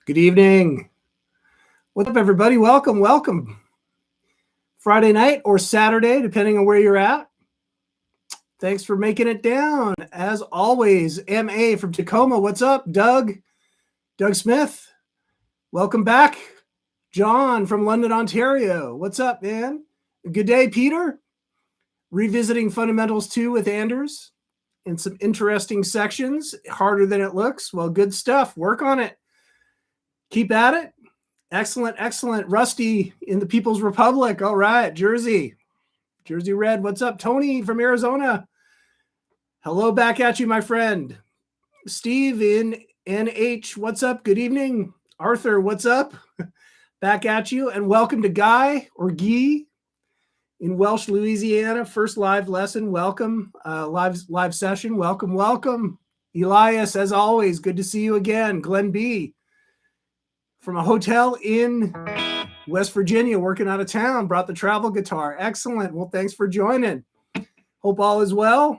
Good evening. What's up, everybody? Welcome, welcome. Friday night or Saturday, depending on where you're at. Thanks for making it down. As always, MA from Tacoma. What's up, Doug? Doug Smith. Welcome back. John from London, Ontario. What's up, man? Good day, Peter. Revisiting Fundamentals 2 with Anders in some interesting sections. Harder than it looks. Well, good stuff. Work on it. Keep at it. Excellent, excellent. Rusty in the People's Republic. All right, Jersey Red. What's up? Tony from Arizona. Hello back at you, my friend. Steve in NH. What's up? Good evening. Arthur, what's up? Back at you. And welcome to Guy or Guy in Welsh, Louisiana. First live lesson. Welcome. Live session. Welcome, welcome. Elias, as always, good to see you again. Glenn B. from a hotel in West Virginia, working out of town, brought the travel guitar. Excellent. Well, thanks for joining. Hope all is well.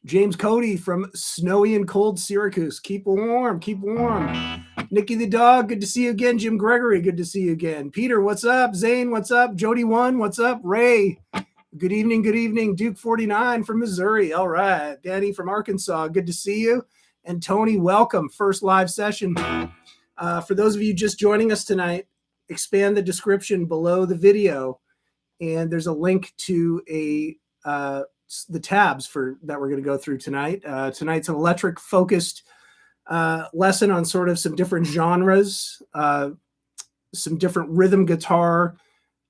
James Cody from snowy and cold Syracuse. Keep warm, keep warm. Nikki the dog, good to see you again. Jim Gregory, good to see you again. Peter, what's up? Zane, what's up? Jody 1, what's up? Ray, good evening, good evening. Duke 49 from Missouri. All right. Danny from Arkansas, good to see you. And Tony, welcome. First live session. For those of you just joining us tonight, expand the description below the video, and there's a link to the tabs that we're going to go through tonight. Tonight's an electric-focused lesson on sort of some different genres, some different rhythm guitar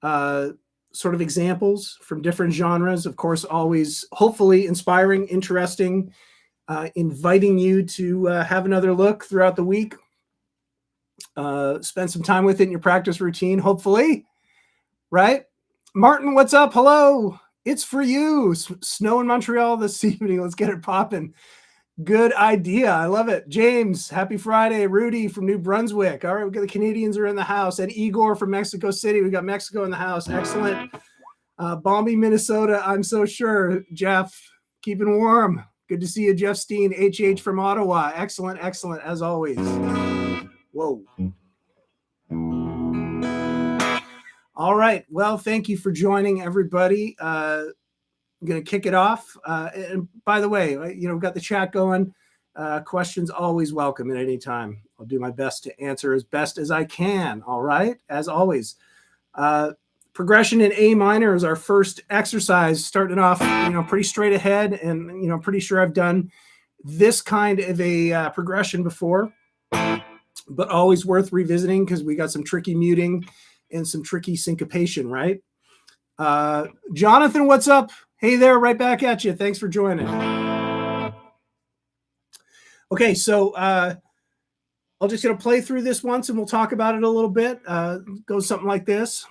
sort of examples from different genres. Of course, always hopefully inspiring, interesting, inviting you to have another look throughout the week. Spend some time with it in your practice routine, hopefully, right? Martin, what's up? Hello. It's for you. Snow in Montreal this evening. Let's get it popping. Good idea. I love it. James, happy Friday. Rudy from New Brunswick. All right, we got the Canadians are in the house. And Igor from Mexico City. We got Mexico in the house. Excellent. Balmy, Minnesota. I'm so sure. Jeff, keeping warm. Good to see you, Jeff Steen. HH from Ottawa. Excellent, excellent, as always. Whoa. All right. Well, thank you for joining, everybody. I'm going to kick it off. And by the way, we've got the chat going. Questions always welcome at any time. I'll do my best to answer as best as I can. All right. As always, progression in A minor is our first exercise, starting off, pretty straight ahead. And, pretty sure I've done this kind of a progression before, but always worth revisiting because we got some tricky muting and some tricky syncopation, right? Jonathan, what's up? Hey there, right back at you. Thanks for joining. Okay, so I'm just going to play through this once and we'll talk about it a little bit. Goes something like this.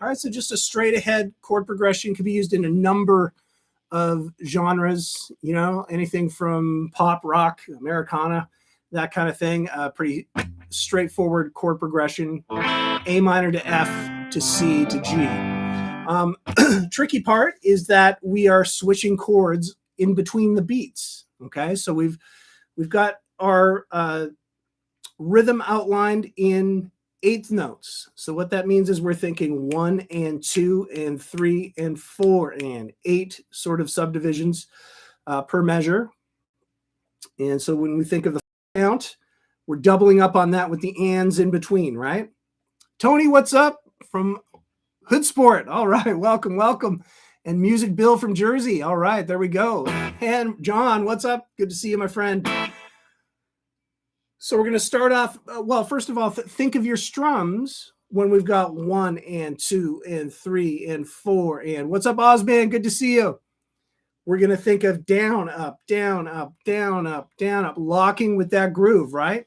All right, so just a straight ahead chord progression can be used in a number of genres, anything from pop, rock, Americana, that kind of thing. Pretty straightforward chord progression, A minor to F to C to G. Tricky part is that we are switching chords in between the beats. Okay, so we've got our rhythm outlined in eighth notes. So what that means is we're thinking 1 and 2 and 3 and 4 and 8 sort of subdivisions per measure. And so when we think of the count, we're doubling up on that with the ands in between, right? Tony, what's up from Hood Sport? All right, welcome, welcome. And Music Bill from Jersey. All right, there we go. And John, what's up? Good to see you, my friend. So we're going to start off, well, first of all, think of your strums when we've got 1 and 2 and 3 and 4 and what's up, Ozman? Good to see you. We're going to think of down, up, down, up, down, up, down, up, locking with that groove, right?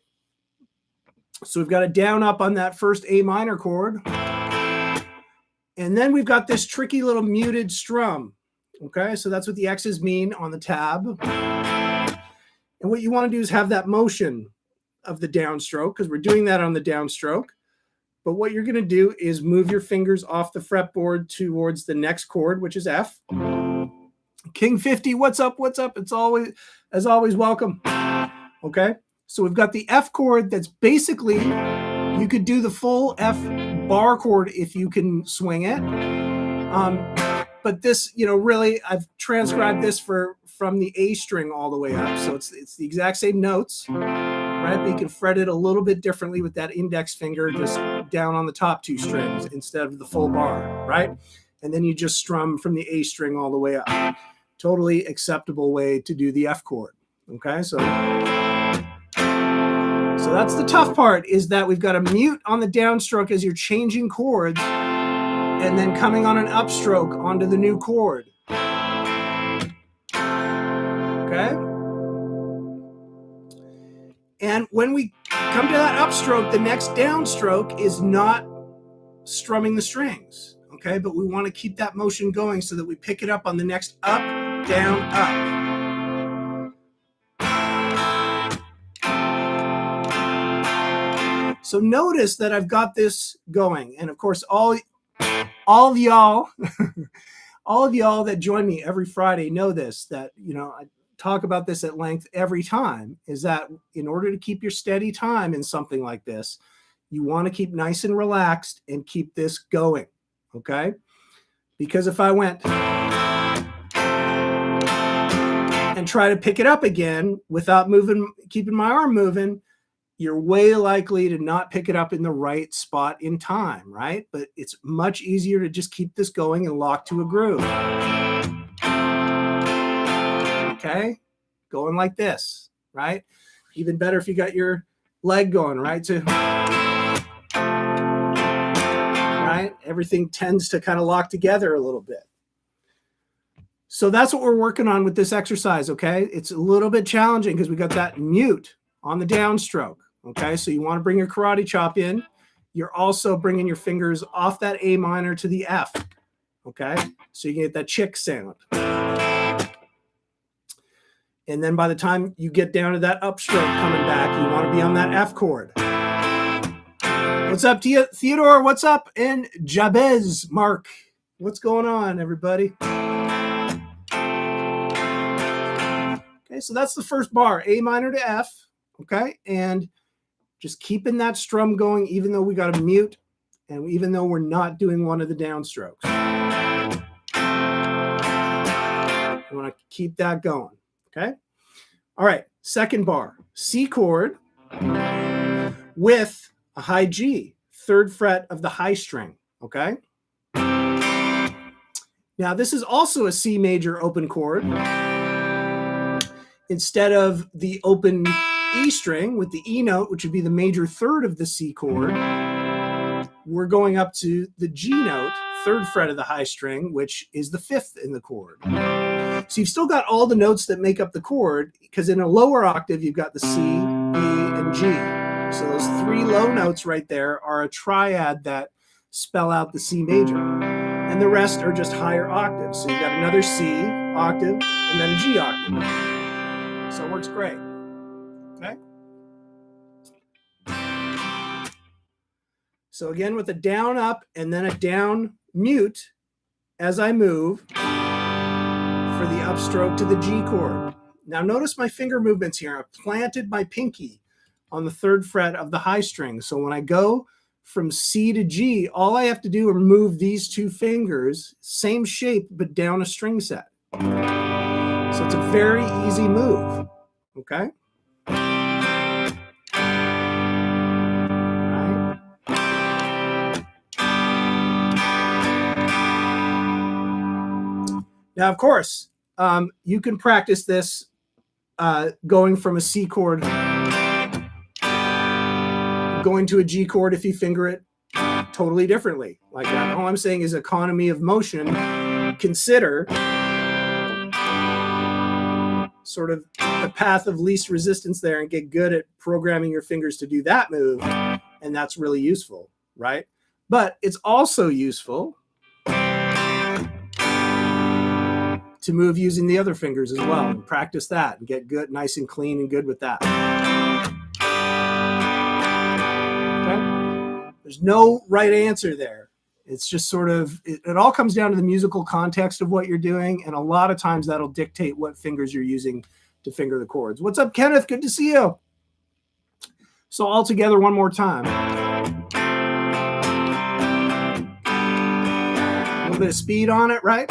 So we've got a down, up on that first A minor chord. And then we've got this tricky little muted strum. Okay, so that's what the X's mean on the tab. And what you want to do is have that motion of the downstroke, because we're doing that on the downstroke, But what you're going to do is move your fingers off the fretboard towards the next chord, which is F. King 50, what's up? What's up? It's always, as always, welcome. Okay, so we've got the F chord that's basically, you could do the full F bar chord if you can swing it. But this, really, I've transcribed this from the A string all the way up. So it's the exact same notes, right? But you can fret it a little bit differently with that index finger just down on the top two strings instead of the full bar, right? And then you just strum from the A string all the way up. Totally acceptable way to do the F chord, okay? So that's the tough part, is that we've got a mute on the downstroke as you're changing chords, and then coming on an upstroke onto the new chord. Okay? And when we come to that upstroke, the next downstroke is not strumming the strings, okay? But we want to keep that motion going so that we pick it up on the next up, down, up. So notice that I've got this going. And of course, all of y'all, all of y'all that join me every Friday know this, that, I talk about this at length every time, is that in order to keep your steady time in something like this, you want to keep nice and relaxed and keep this going, okay? Because if I went and try to pick it up again without keeping my arm moving, you're way likely to not pick it up in the right spot in time, right? But it's much easier to just keep this going and lock to a groove. Okay? Going like this, right? Even better if you got your leg going, right? Right? Everything tends to kind of lock together a little bit. So that's what we're working on with this exercise, okay? It's a little bit challenging because we got that mute on the downstroke. Okay, so you want to bring your karate chop in. You're also bringing your fingers off that A minor to the F. Okay, so you can get that chick sound. And then by the time you get down to that upstroke coming back, you want to be on that F chord. What's up, Theodore? What's up? And Jabez, Mark. What's going on, everybody? Okay, so that's the first bar, A minor to F. Okay, and just keeping that strum going, even though we got a mute, and even though we're not doing one of the downstrokes. We want to keep that going, okay? All right, second bar, C chord with a high G, third fret of the high string, okay? Now, this is also a C major open chord. Instead of the open E string with the E note, which would be the major third of the C chord, we're going up to the G note, third fret of the high string, which is the fifth in the chord. So you've still got all the notes that make up the chord, because in a lower octave, you've got the C, B, and G. So those three low notes right there are a triad that spell out the C major. And the rest are just higher octaves. So you've got another C octave and then a G octave. So it works great. Okay. So again, with a down up and then a down mute as I move for the upstroke to the G chord. Now notice my finger movements here. I've planted my pinky on the third fret of the high string. So when I go from C to G, all I have to do is move these two fingers, same shape, but down a string set. So it's a very easy move. Okay. Now, of course, you can practice this going from a C chord, going to a G chord if you finger it totally differently like that. All I'm saying is economy of motion. Consider sort of the path of least resistance there and get good at programming your fingers to do that move. And that's really useful, right? But it's also useful to move using the other fingers as well and practice that and get good, nice and clean and good with that. Okay? There's There's no right answer there. It's just sort of, it all comes down to the musical context of what you're doing. And a lot of times that'll dictate what fingers you're using to finger the chords. What's up, Kenneth? Good to see you. So all together one more time. A little bit of speed on it, right?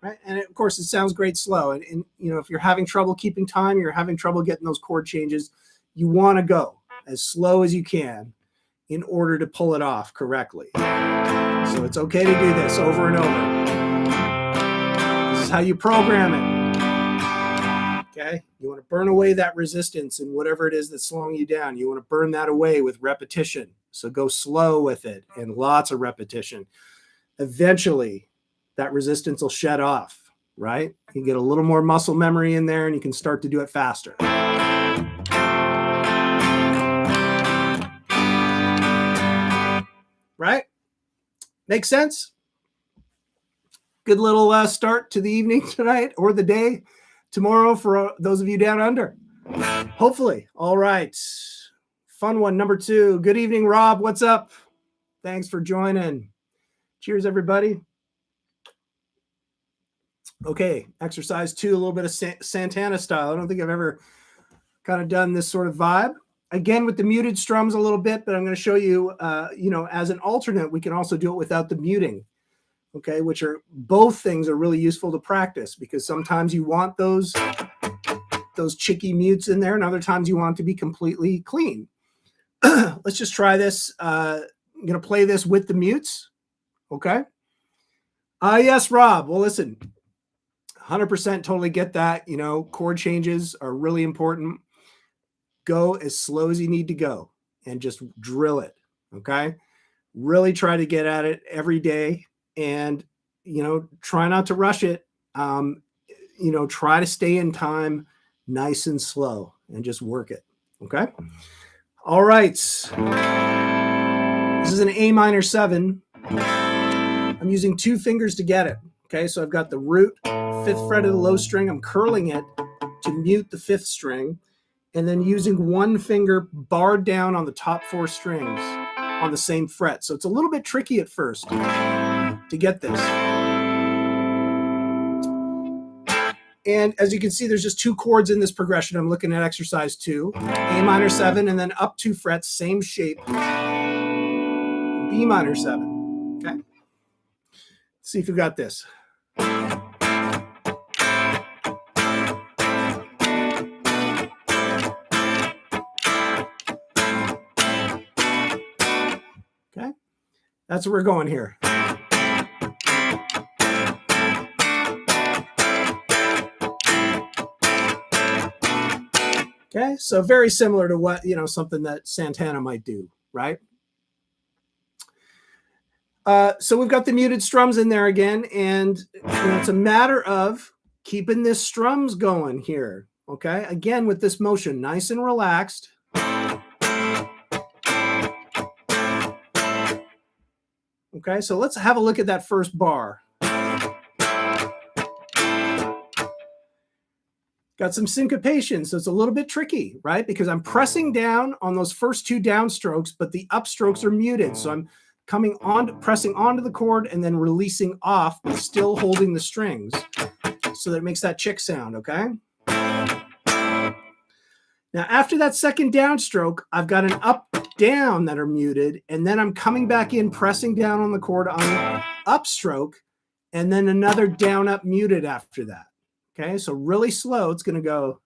Right? And of course, it sounds great slow. And you know, if you're having trouble keeping time, you're having trouble getting those chord changes, you want to go as slow as you can in order to pull it off correctly. So it's okay to do this over and over. This is how you program it. Okay? You want to burn away that resistance and whatever it is that's slowing you down. You want to burn that away with repetition. So go slow with it and lots of repetition. Eventually, that resistance will shut off, right? You get a little more muscle memory in there and you can start to do it faster. Right? Make sense? Good little start to the evening tonight or the day tomorrow for those of you down under. Hopefully. All right. Fun one, number 2. Good evening, Rob. What's up? Thanks for joining. Cheers, everybody. Okay, exercise 2, a little bit of Santana style. I don't think I've ever kind of done this sort of vibe. Again, with the muted strums a little bit, but I'm going to show you, as an alternate, we can also do it without the muting, okay, which are both things are really useful to practice because sometimes you want those chicky mutes in there and other times you want it to be completely clean. Let's just try this. I'm going to play this with the mutes, okay? Yes, Rob. Well, listen, 100% totally get that. You know, chord changes are really important. Go as slow as you need to go and just drill it, okay? Really try to get at it every day and, try not to rush it. Try to stay in time nice and slow and just work it, okay? All right. This is an A minor 7. I'm using 2 fingers to get it, okay? So I've got the root, 5th fret of the low string. I'm curling it to mute the 5th string. And then using 1 finger barred down on the top 4 strings on the same fret. So it's a little bit tricky at first to get this. And as you can see, there's just 2 chords in this progression. I'm looking at exercise 2, A minor 7, and then up 2 frets, same shape, B minor 7, okay? Let's see if you got this. Okay, that's where we're going here. Okay, so very similar to what, something that Santana might do, right? So we've got the muted strums in there again, and it's a matter of keeping this strums going here, okay? Again, with this motion, nice and relaxed. Okay, so let's have a look at that first bar. Got some syncopation, so it's a little bit tricky, right? Because I'm pressing down on those first 2 downstrokes, but the upstrokes are muted. So I'm pressing onto the chord and then releasing off, but still holding the strings so that it makes that chick sound, okay? Now, after that second downstroke, I've got an up, down that are muted, and then I'm coming back in, pressing down on the chord on the upstroke, and then another down, up, muted after that. Okay, so really slow, it's going to go.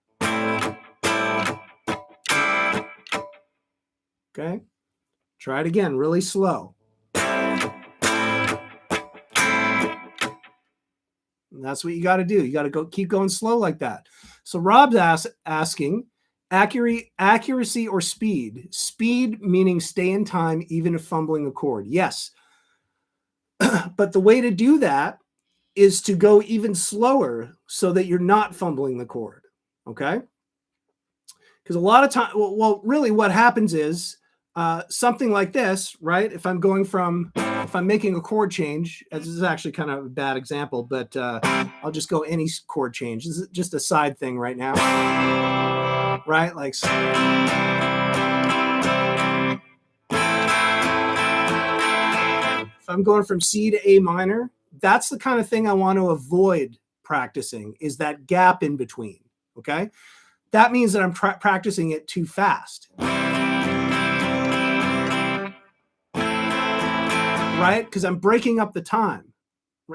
Okay, try it again, really slow. And that's what you got to do. You got to keep going slow like that. So Rob's asking, accuracy or speed? Speed meaning stay in time even if fumbling a chord. Yes. But the way to do that is to go even slower so that you're not fumbling the chord, okay? Because a lot of time, well, really what happens is something like this, right? If I'm making a chord change, this is actually kind of a bad example, but I'll just go any chord change. This is just a side thing right now. right? Like, if I'm going from C to A minor, that's the kind of thing I want to avoid practicing, is that gap in between, okay? That means that I'm practicing it too fast. Right? Because I'm breaking up the time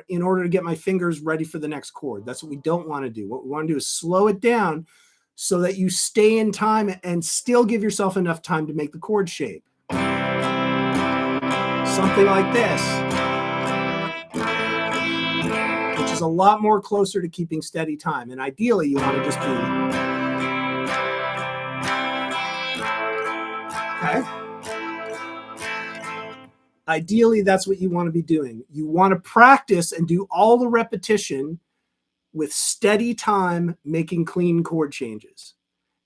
in order to get my fingers ready for the next chord. That's what we don't want to do. What we want to do is slow it down so that you stay in time and still give yourself enough time to make the chord shape. Something like this, which is a lot more closer to keeping steady time. And ideally, you want to just be, okay? Ideally, that's what you want to be doing. You want to practice and do all the repetition with steady time, making clean chord changes.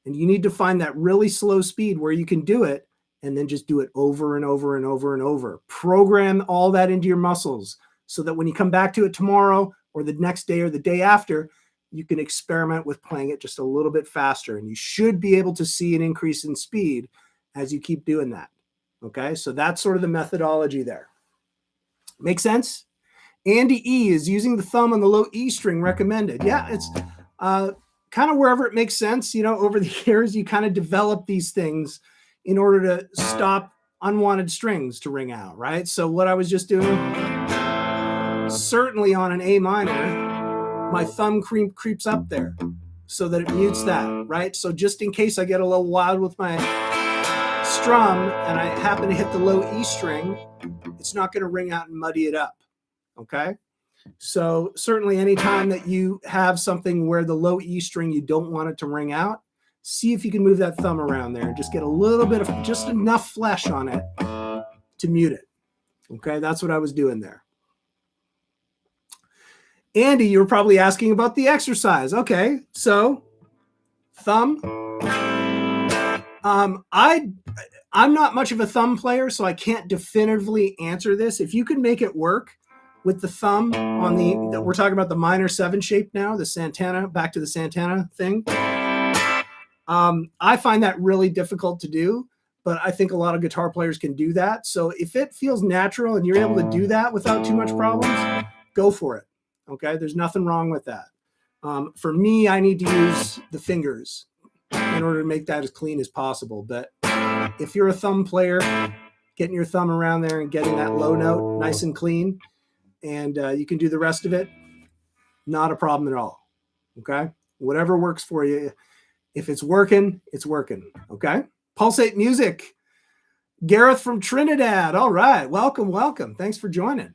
And you need to find that really slow speed where you can do it and then just do it over and over and over and over. Program all that into your muscles so that when you come back to it tomorrow or the next day or the day after, you can experiment with playing it just a little bit faster. And you should be able to see an increase in speed as you keep doing that. Okay, so that's sort of the methodology there. Make sense? Andy E is using the thumb on the low E string recommended. Yeah, it's kind of wherever it makes sense. You know, over the years, you kind of develop these things in order to stop unwanted strings to ring out, right? So what I was just doing, certainly on an A minor, my thumb creeps up there so that it mutes that, right? So just in case I get a little wild with my strum and I happen to hit the low E string, it's not going to ring out and muddy it up. Okay, so certainly anytime that you have something where the low E string, you don't want it to ring out, see if you can move that thumb around there and just get a little bit of, just enough flesh on it to mute it. Okay, that's what I was doing there. Andy, you were probably asking about the exercise. Okay, so thumb. I'm not much of a thumb player, so I can't definitively answer this. If you can make it work with the thumb on the, we're talking about the minor 7 shape now, the Santana, back to the Santana thing. I find that really difficult to do, but I think a lot of guitar players can do that. So if it feels natural and you're able to do that without too much problems, go for it. Okay, there's nothing wrong with that. For me, I need to use the fingers in order to make that as clean as possible. But if you're a thumb player, getting your thumb around there and getting that low note nice and clean, and you can do the rest of it, not a problem at all. Okay, whatever works for you. If it's working, it's working. Okay, Pulsate Music, Gareth from Trinidad. All right, welcome, welcome. Thanks for joining.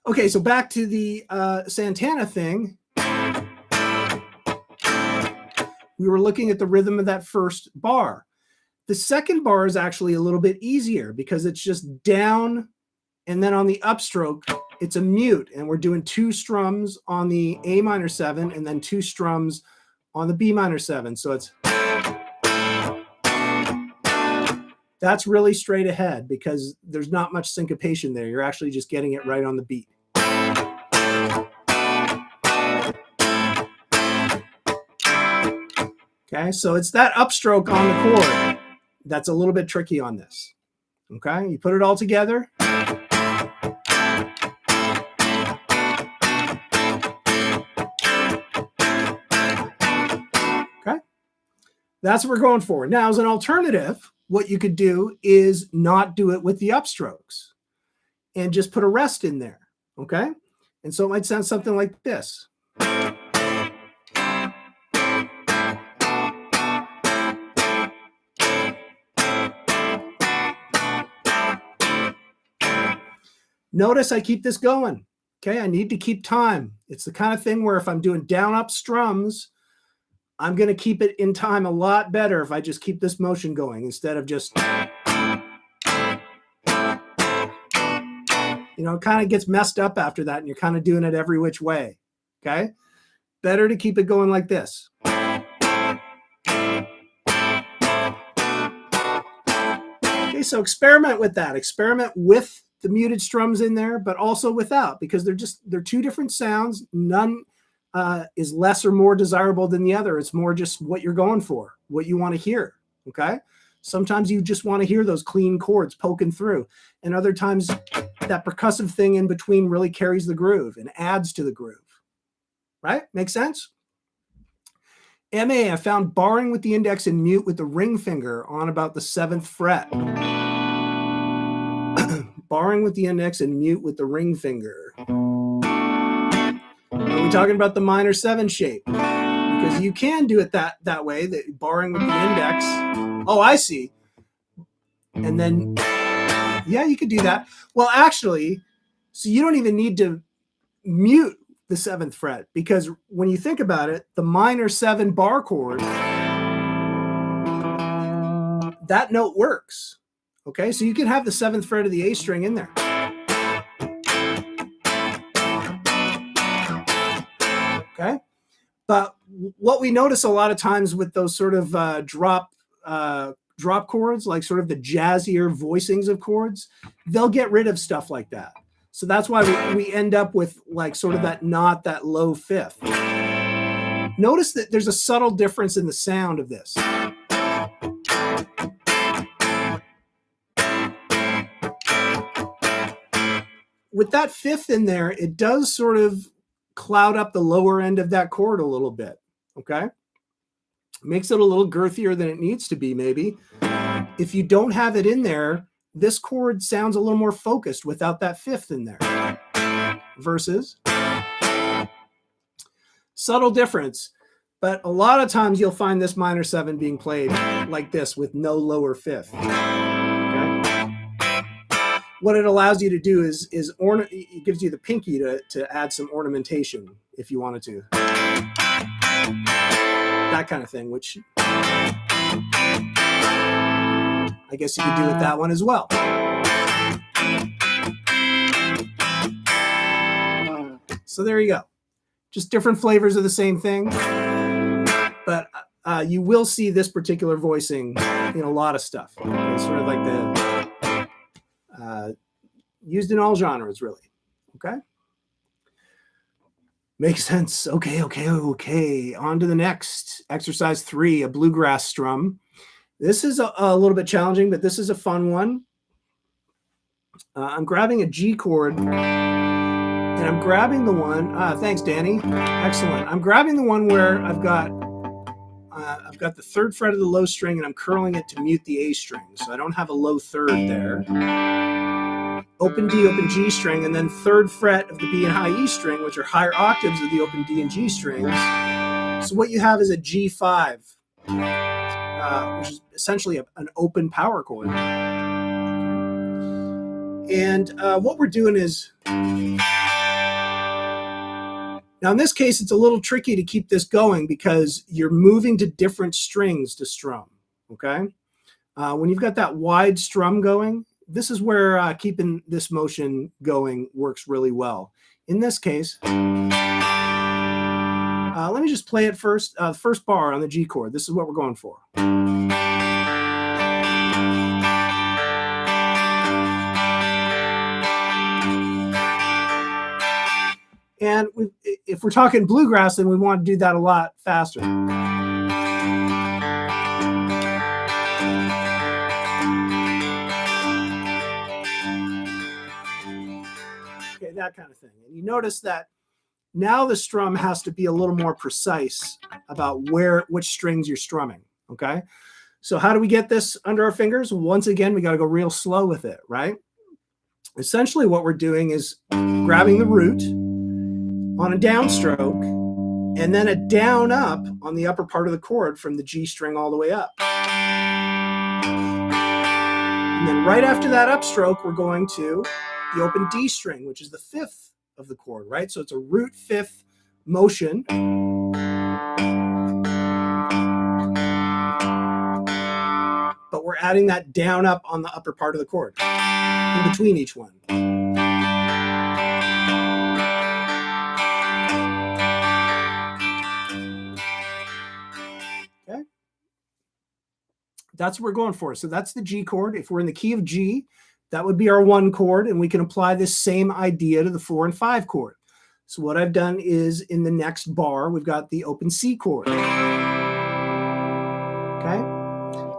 Okay, so back to the Santana thing. We were looking at the rhythm of that first bar. The second bar is actually a little bit easier because it's just down, and then on the upstroke, it's a mute, and we're doing 2 strums on the A minor 7 and then 2 strums on the B minor 7. So it's, that's really straight ahead because there's not much syncopation there. You're actually just getting it right on the beat. Okay, so it's that upstroke on the chord that's a little bit tricky on this. Okay, you put it all together. Okay, that's what we're going for. Now, as an alternative, what you could do is not do it with the upstrokes and just put a rest in there. Okay, and so it might sound something like this. Notice I keep this going. Okay, I need to keep time. It's the kind of thing where if I'm doing down up strums, I'm going to keep it in time a lot better if I just keep this motion going instead of just, you know, it kind of gets messed up after that and you're kind of doing it every which way. Okay, better to keep it going like this. Okay, so experiment with that. Experiment with the muted strums in there, but also without, because they're 2 different sounds. None is less or more desirable than the other. It's more just what you're going for, what you want to hear. Okay. Sometimes you just want to hear those clean chords poking through. And other times that percussive thing in between really carries the groove and adds to the groove. Right? Make sense? MA, I found barring with the index and mute with the ring finger on about the 7th fret. Barring with the index and mute with the ring finger. Are we talking about the minor 7 shape? Because you can do it that way, that barring with the index. Oh, I see. And then, yeah, you could do that. Well, actually, so you don't even need to mute the 7th fret, because when you think about it, the minor 7 bar chord, that note works. Okay, so you can have the 7th fret of the A string in there. Okay, but what we notice a lot of times with those sort of drop chords, like sort of the jazzier voicings of chords, they'll get rid of stuff like that. So that's why we end up with like sort of that low 5th. Notice that there's a subtle difference in the sound of this. With that 5th in there, it does sort of cloud up the lower end of that chord a little bit. Okay. Makes it a little girthier than it needs to be, maybe. If you don't have it in there, this chord sounds a little more focused without that 5th in there. Versus subtle difference, but a lot of times you'll find this minor 7 being played like this with no lower 5th. Okay? What it allows you to do is it gives you the pinky to add some ornamentation if you wanted to. That kind of thing, which I guess you could do with that one as well. So there you go. Just different flavors of the same thing. But you will see this particular voicing in a lot of stuff. It's sort of like the used in all genres, really. Okay? Makes sense. Okay. On to the next. Exercise 3, a bluegrass strum. This is a little bit challenging, but this is a fun one. I'm grabbing a G chord. And I'm grabbing the one, thanks, Danny. Excellent. I'm grabbing the one where I've got the 3rd fret of the low string and I'm curling it to mute the A string. So I don't have a low 3rd there. Open D, open G string, and then 3rd fret of the B and high E string, which are higher octaves of the open D and G strings. So what you have is a G5, which is essentially an open power chord. And what we're doing is, now in this case, it's a little tricky to keep this going because you're moving to different strings to strum, okay? When you've got that wide strum going, this is where keeping this motion going works really well. In this case, let me just play it first. First bar on the G chord. This is what we're going for. And if we're talking bluegrass, then we want to do that a lot faster. Okay, that kind of thing. And you notice that now the strum has to be a little more precise about which strings you're strumming, okay? So how do we get this under our fingers? Once again, we got to go real slow with it, right? Essentially what we're doing is grabbing the root on a downstroke, and then a down up on the upper part of the chord from the G string all the way up. And then right after that upstroke, we're going to the open D string, which is the 5th of the chord, right? So it's a root 5th motion. But we're adding that down up on the upper part of the chord in between each one. That's what we're going for. So that's the G chord. If we're in the key of G, that would be our 1 chord, and we can apply this same idea to the 4 and 5 chord. So what I've done is in the next bar, we've got the open C chord. Okay.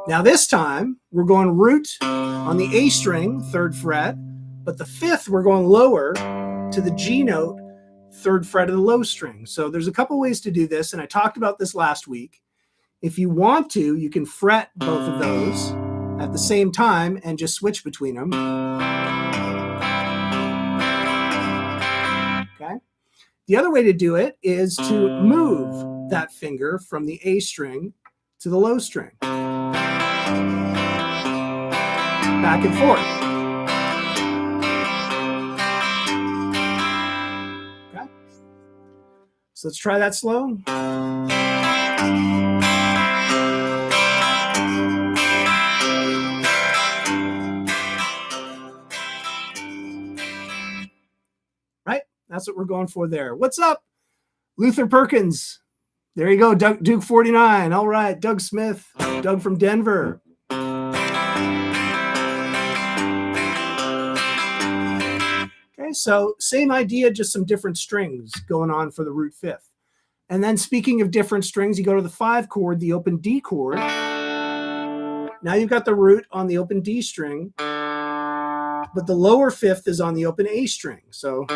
Now this time we're going root on the A string, 3rd fret, but the 5th we're going lower to the G note, 3rd fret of the low string. So there's a couple ways to do this, and I talked about this last week. If you want to, you can fret both of those at the same time and just switch between them. Okay. The other way to do it is to move that finger from the A string to the low string. Back and forth. Okay. So let's try that slow. Right? That's what we're going for there. What's up, Luther Perkins? There you go, Duke 49. All right, Doug Smith, Doug from Denver. Okay, so same idea, just some different strings going on for the root 5th. And then speaking of different strings, you go to the 5 chord, the open D chord. Now you've got the root on the open D string, but the lower 5th is on the open A string. So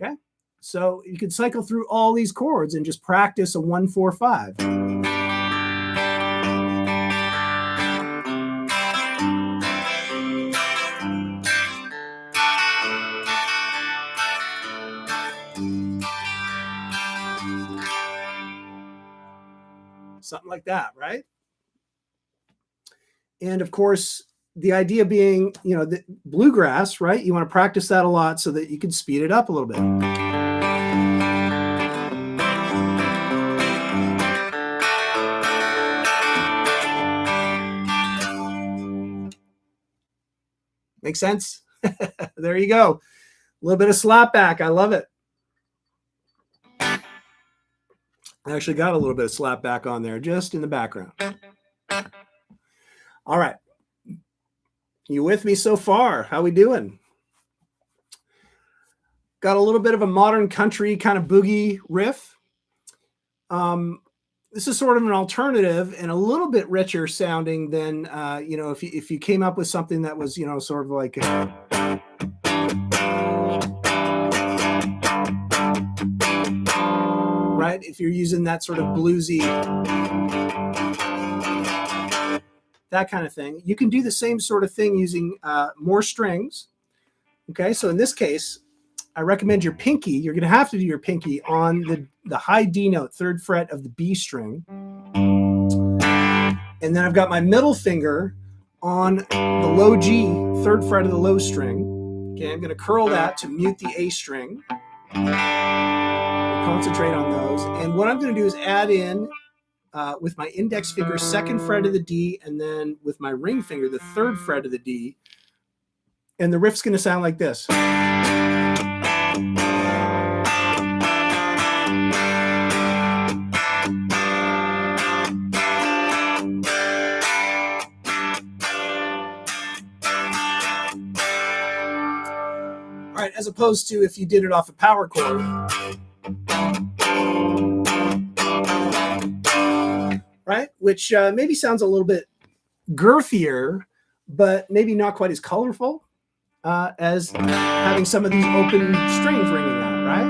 okay, so you can cycle through all these chords and just practice a 1, 4, 5. Something like that, right? And of course, the idea being, you know, the bluegrass, right? You want to practice that a lot so that you can speed it up a little bit. Make sense? There you go. A little bit of slap back. I love it. I actually got a little bit of slap back on there just in the background. All right. You with me so far? How we doing? Got a little bit of a modern country kind of boogie riff. This is sort of an alternative and a little bit richer sounding than, you know, if you came up with something that was, you know, sort of like right? If you're using that sort of bluesy, that kind of thing, you can do the same sort of thing using more strings. Okay, so in this case, I recommend your pinky. You're going to have to do your pinky on the high D note, 3rd fret of the B string. And then I've got my middle finger on the low G, 3rd fret of the low string. Okay, I'm going to curl that to mute the A string. Concentrate on those. And what I'm going to do is add in with my index finger, 2nd fret of the D, and then with my ring finger, the 3rd fret of the D. And the riff's going to sound like this. All right, as opposed to if you did it off a power chord. Right, which maybe sounds a little bit girthier, but maybe not quite as colorful as having some of these open strings ringing out, right?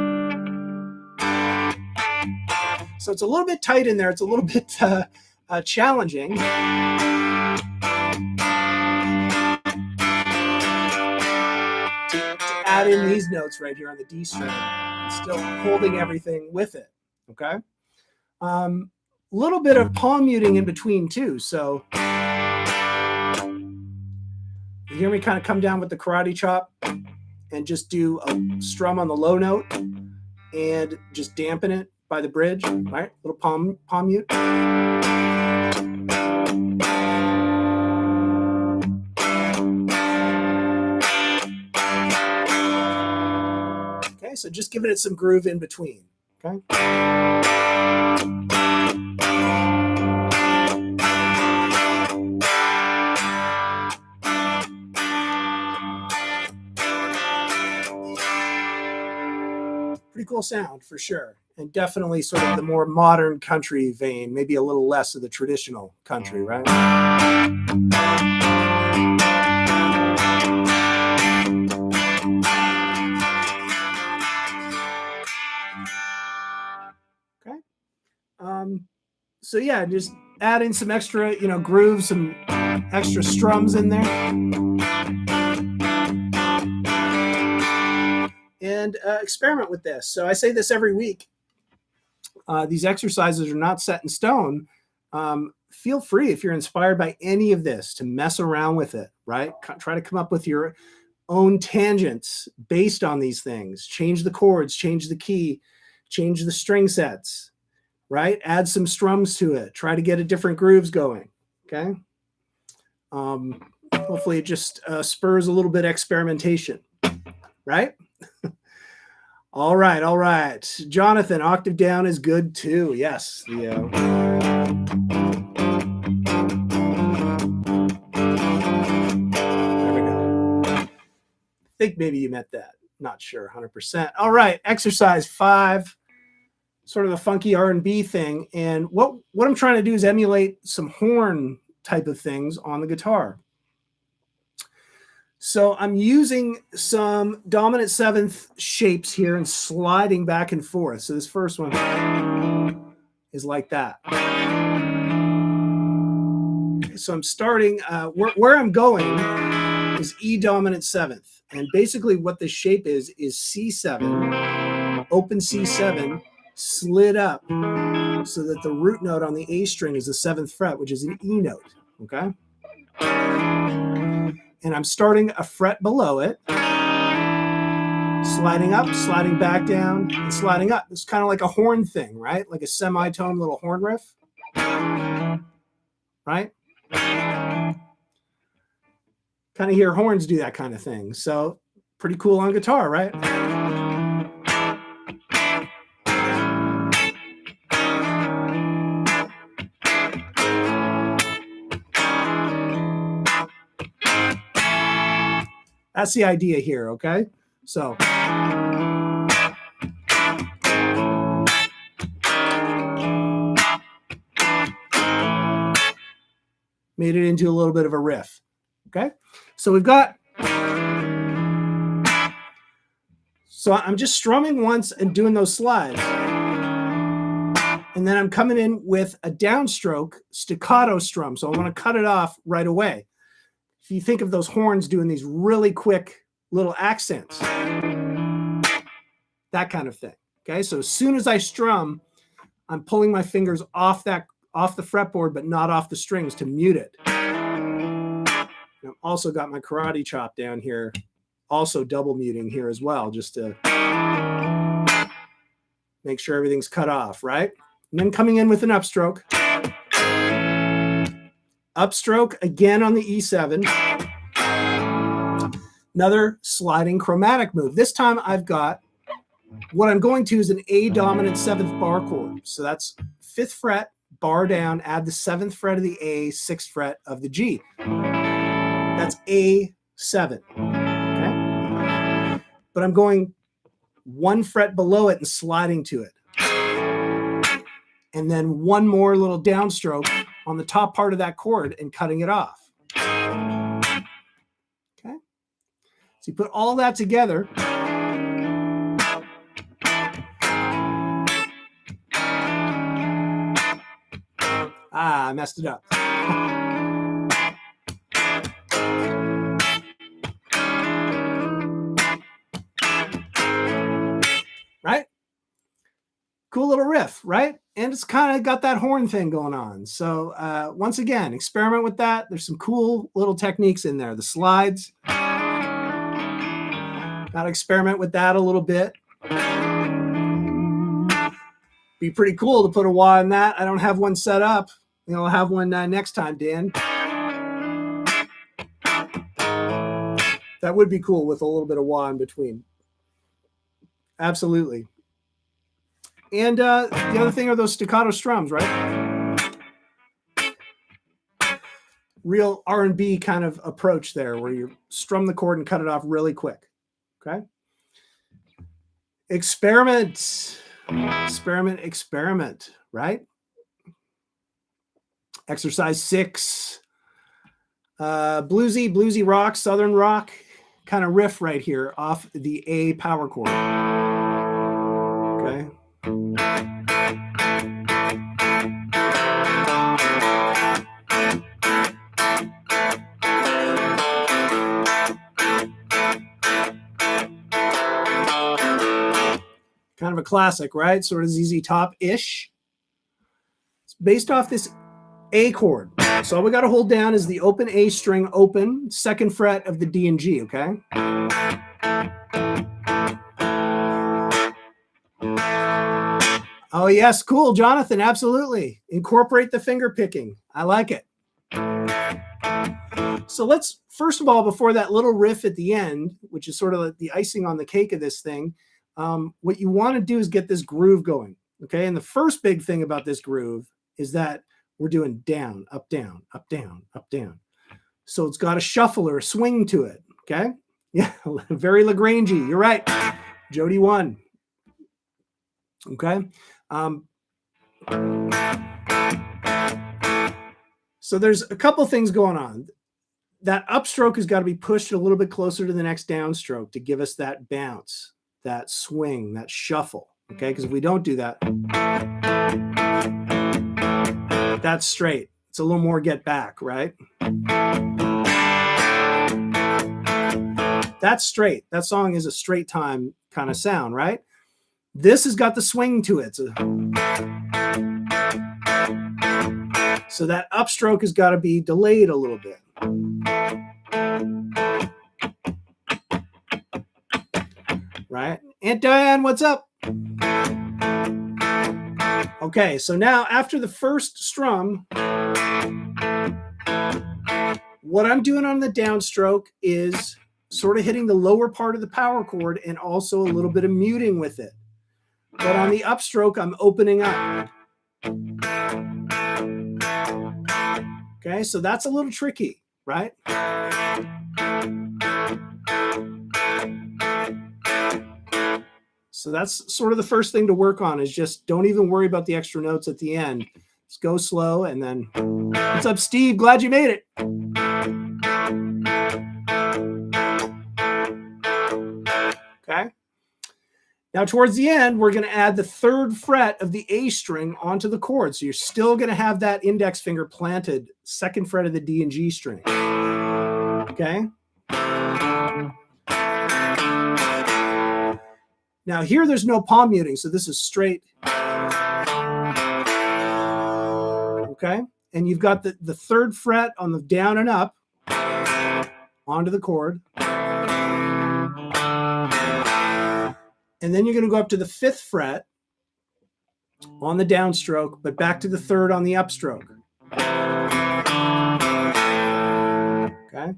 So it's a little bit tight in there. It's a little bit challenging. To add in these notes right here on the D string, and still holding everything with it, okay? Little bit of palm muting in between too. So you hear me kind of come down with the karate chop and just do a strum on the low note and just dampen it by the bridge, right? Little palm mute. Okay, so just giving it some groove in between, okay? Pretty cool sound for sure. And definitely sort of the more modern country vein, maybe a little less of the traditional country, right? Okay. So yeah, just add in some extra, grooves, some extra strums in there. And experiment with this. So I say this every week. These exercises are not set in stone. Feel free, if you're inspired by any of this, to mess around with it, right? Try to come up with your own tangents based on these things. Change the chords, change the key, change the string sets, right? Add some strums to it. Try to get a different grooves going, okay? Hopefully it just spurs a little bit of experimentation, right? All right. Jonathan, octave down is good too. Yes. There we go. I think maybe you meant that. Not sure, 100%. All right, exercise 5, sort of a funky R&B thing. And what I'm trying to do is emulate some horn type of things on the guitar. So I'm using some dominant 7th shapes here and sliding back and forth. So this first one is like that. So I'm starting, where I'm going is E dominant 7th. And basically what this shape is C7, open C7, slid up so that the root note on the A string is the 7th fret, which is an E note, okay? And I'm starting a fret below it, sliding up, sliding back down, and sliding up. It's kind of like a horn thing, right? Like a semitone little horn riff, right? Kind of hear horns do that kind of thing. So pretty cool on guitar, right? That's the idea here, okay? So made it into a little bit of a riff, okay? So we've got, so I'm just strumming once and doing those slides. And then I'm coming in with a downstroke staccato strum. So I want to cut it off right away. If you think of those horns doing these really quick little accents, that kind of thing. Okay, so as soon as I strum, I'm pulling my fingers off the fretboard, but not off the strings to mute it. And I've also got my karate chop down here, also double muting here as well, just to make sure everything's cut off, right? And then coming in with an upstroke. Upstroke again on the E7. Another sliding chromatic move. This time I've got, what I'm going to is an A dominant 7th bar chord. So that's 5th fret, bar down, add the 7th fret of the A, 6th fret of the G. That's A7. Okay? But I'm going 1 fret below it and sliding to it. And then one more little downstroke on the top part of that chord and cutting it off. Okay? So you put all that together. I messed it up. Right? Cool little riff, right? And it's kind of got that horn thing going on. So once again, experiment with that. There's some cool little techniques in there. The slides. Got to experiment with that a little bit. Be pretty cool to put a wah in that. I don't have one set up. I'll have one next time, Dan. That would be cool with a little bit of wah in between. Absolutely. And the other thing are those staccato strums, right? Real R&B kind of approach there where you strum the chord and cut it off really quick, okay? Experiment, experiment, right? Exercise 6. Bluesy rock, southern rock kind of riff right here off the A power chord. Okay. Kind of a classic, right? Sort of ZZ Top-ish. It's based off this A chord. So all we got to hold down is the open A string open, second fret of the D and G, okay? Oh, yes, cool, Jonathan, absolutely. Incorporate the finger picking. I like it. So let's, first of all, before that little riff at the end, which is sort of the icing on the cake of this thing, what you want to do is get this groove going, okay? And the first big thing about this groove is that we're doing down, up, down, up, down, up, down. So it's got a shuffle or a swing to it, okay? Yeah, very Lagrangey. You're right. Jody won. Okay. So there's a couple things going on. That upstroke has got to be pushed a little bit closer to the next downstroke to give us that bounce, that swing, that shuffle, okay? Because if we don't do that, that's straight. It's a little more get back, right? That's straight. That song is a straight time kind of sound, right? This has got the swing to it. So that upstroke has got to be delayed a little bit. Right? Aunt Diane, what's up? Okay, so now after the first strum, what I'm doing on the downstroke is sort of hitting the lower part of the power chord and also a little bit of muting with it. But on the upstroke, I'm opening up. Okay, so that's a little tricky, right? So that's sort of the first thing to work on, is just don't even worry about the extra notes at the end. Just go slow and then, what's up, Steve? Glad you made it. Okay. Now towards the end, we're going to add the third fret of the A string onto the chord. So you're still going to have that index finger planted, second fret of the D and G string. Okay. Now here, there's no palm muting, so this is straight. Okay, and you've got the third fret on the down and up onto the chord. And then you're going to go up to the fifth fret on the downstroke, but back to the third on the upstroke. Okay.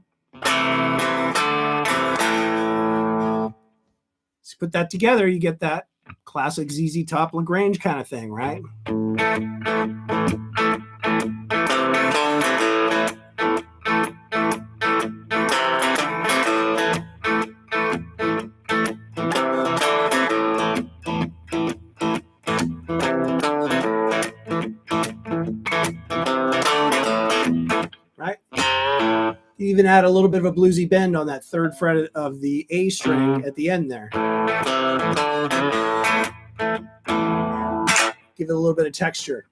So put that together, you get that classic ZZ Top Lagrange kind of thing, right? Even add a little bit of a bluesy bend on that third fret of the A string at the end there. Give it a little bit of texture.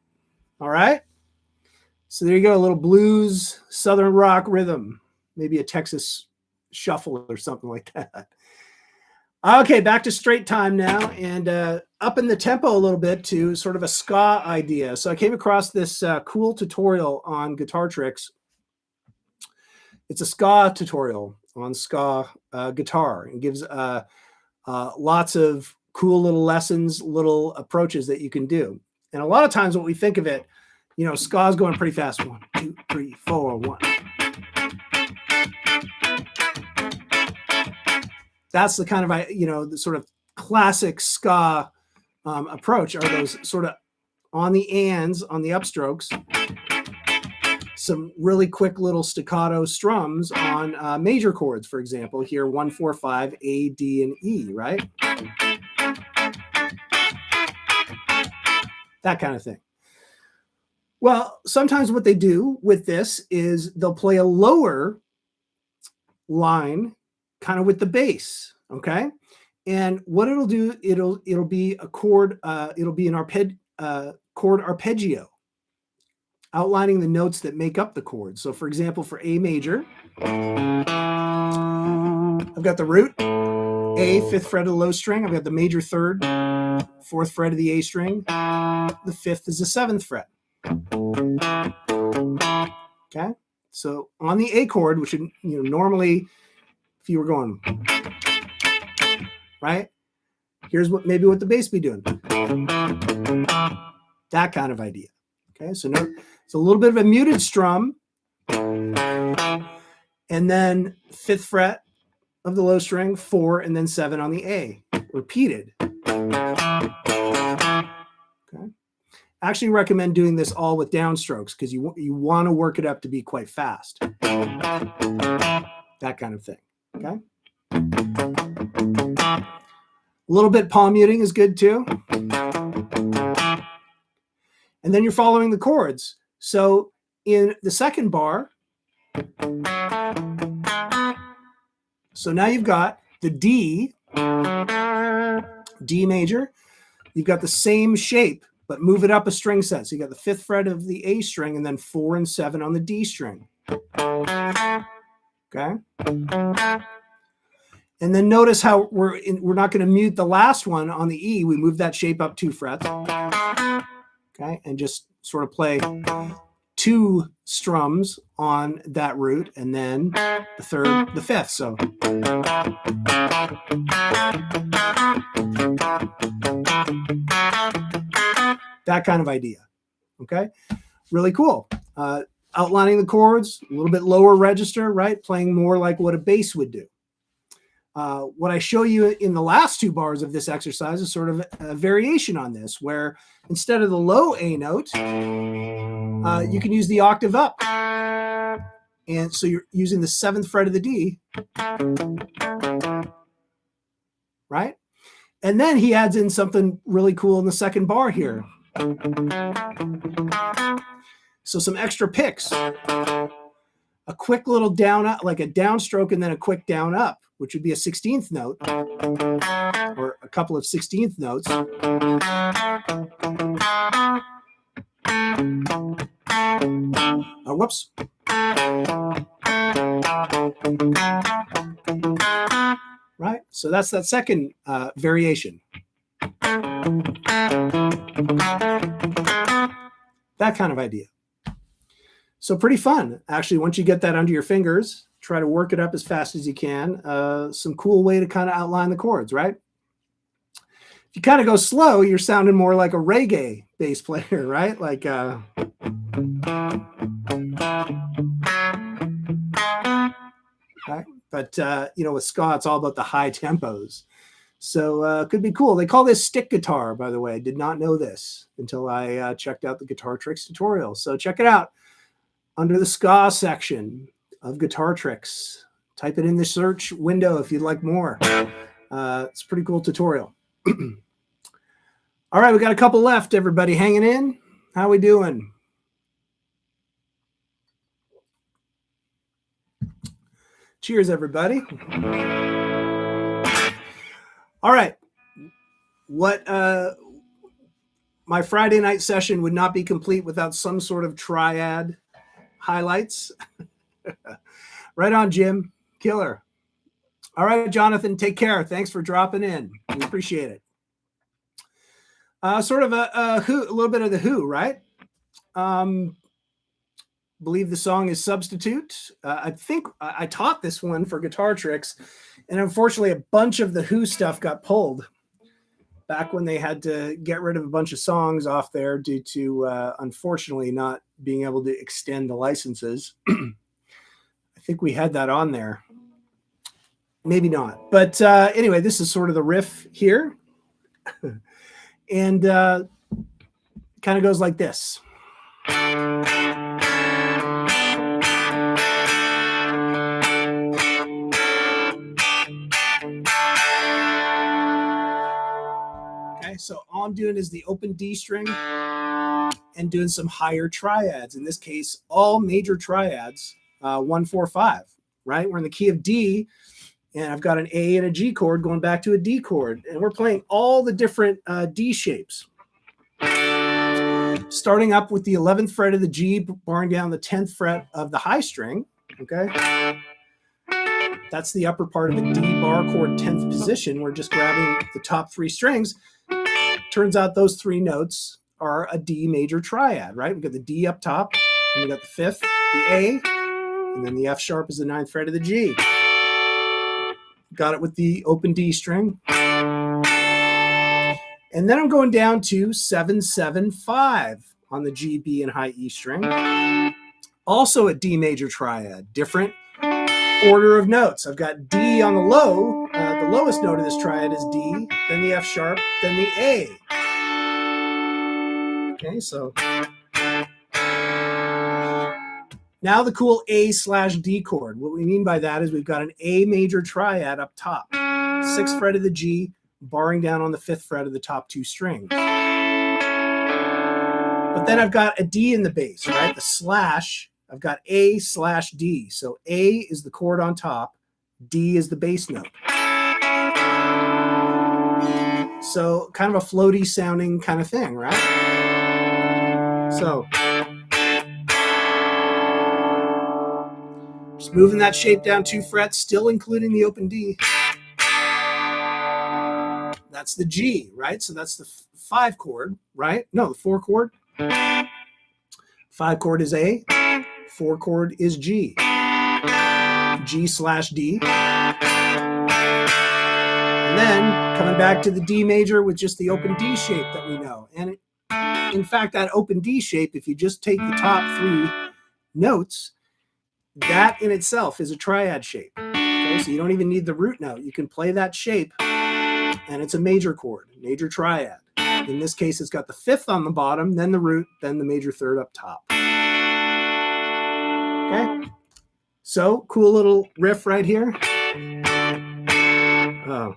All right. So there you go. A little blues, southern rock rhythm, maybe a Texas shuffle or something like that. Okay, back to straight time now, and up in the tempo a little bit to sort of a ska idea. So I came across this cool tutorial on Guitar Tricks. It's a ska tutorial on ska guitar. It gives lots of cool little lessons, little approaches that you can do. And a lot of times what we think of it, you know, ska is going pretty fast. 1, 2, 3, 4, 1. That's the kind of, you know, the sort of classic ska approach, are those sort of on the ands, on the upstrokes, some really quick little staccato strums on major chords, for example, here 1, 4, 5, A, D, and E, right? That kind of thing. Well, sometimes what they do with this is they'll play a lower line kind of with the bass, okay? And what it'll do, it'll be a chord, it'll be an chord arpeggio, outlining the notes that make up the chord. So for example, for A major, I've got the root, A, 5th fret of the low string. I've got the major 3rd, 4th fret of the A string. The 5th is the 7th fret. Okay, so on the A chord, which normally, if you were going right, here's maybe what the bass be doing. That kind of idea. Okay, so note it's a little bit of a muted strum, and then 5th fret of the low string, 4, and then 7 on the A, repeated. Okay. I actually recommend doing this all with downstrokes because you want to work it up to be quite fast. That kind of thing. Okay. A little bit palm muting is good too. And then you're following the chords. So in the second bar, so now you've got the D major. You've got the same shape, but move it up a string set. So you got the 5th fret of the A string and then 4 and 7 on the D string. Okay. And then notice how we're not going to mute the last one on the E. We move that shape up 2 frets. Okay. And just sort of play 2 strums on that root and then the 3rd, the 5th. So that kind of idea. Okay. Really cool. Outlining the chords, a little bit lower register, right? Playing more like what a bass would do. What I show you in the last 2 bars of this exercise is sort of a variation on this, where instead of the low A note, you can use the octave up. And so you're using the 7th fret of the D, right? And then he adds in something really cool in the second bar here. So some extra picks. A quick little down up, like a downstroke and then a quick down up, which would be a 16th note or a couple of 16th notes. Whoops. Right? So that's that second variation. That kind of idea. So pretty fun, actually, once you get that under your fingers, try to work it up as fast as you can. Some cool way to kind of outline the chords, right? If you kind of go slow, you're sounding more like a reggae bass player, right? Like, right? But, with ska, it's all about the high tempos. So it could be cool. They call this stick guitar, by the way. I did not know this until I checked out the Guitar Tricks tutorial. So check it out. Under the ska section of Guitar Tricks. Type it in the search window if you'd like more. It's a pretty cool tutorial. All right, we got a couple left, everybody. Hanging in? How we doing? Cheers, everybody. All right. What my Friday night session would not be complete without some sort of triad highlights. Right on, Jim. Killer. All right, Jonathan, take care. Thanks for dropping in. We appreciate it. Sort of a little bit of the Who, right? Believe the song is Substitute. I think I taught this one for Guitar Tricks, and unfortunately a bunch of the Who stuff got pulled back when they had to get rid of a bunch of songs off there due to, unfortunately, not being able to extend the licenses. I think we had that on there. Maybe not. But anyway, this is sort of the riff here. And kind of goes like this. Okay, so all I'm doing is the open D string and doing some higher triads. In this case, all major triads, 1, 4, 5, right? We're in the key of D, and I've got an A and a G chord going back to a D chord, and we're playing all the different D shapes. Starting up with the 11th fret of the G, barring down the 10th fret of the high string, okay? That's the upper part of a D bar chord 10th position. We're just grabbing the top 3 strings. Turns out those 3 notes are a D major triad, right? We've got the D up top, and we got the 5th, the A, and then the F sharp is the 9th fret of the G. Got it with the open D string. And then I'm going down to 7, 7, 5 on the G, B, and high E string. Also a D major triad, different order of notes. I've got D on the low. The lowest note of this triad is D, then the F sharp, then the A. Okay, so now the cool A/D chord. What we mean by that is we've got an A major triad up top, 6th fret of the G, barring down on the 5th fret of the top 2 strings. But then I've got a D in the bass, right? The slash, I've got A/D. So A is the chord on top, D is the bass note. So kind of a floaty sounding kind of thing, right? So just moving that shape down 2 frets, still including the open D. That's the G, right? So that's the 5 chord, right? No, the 4 chord. 5 chord is A, 4 chord is G. G/D. And then coming back to the D major with just the open D shape that we know. And in fact, that open D shape, if you just take the top 3 notes, that in itself is a triad shape. Okay, so you don't even need the root note. You can play that shape, and it's a major chord, major triad. In this case, it's got the 5th on the bottom, then the root, then the major 3rd up top. Okay, so cool little riff right here. Oh.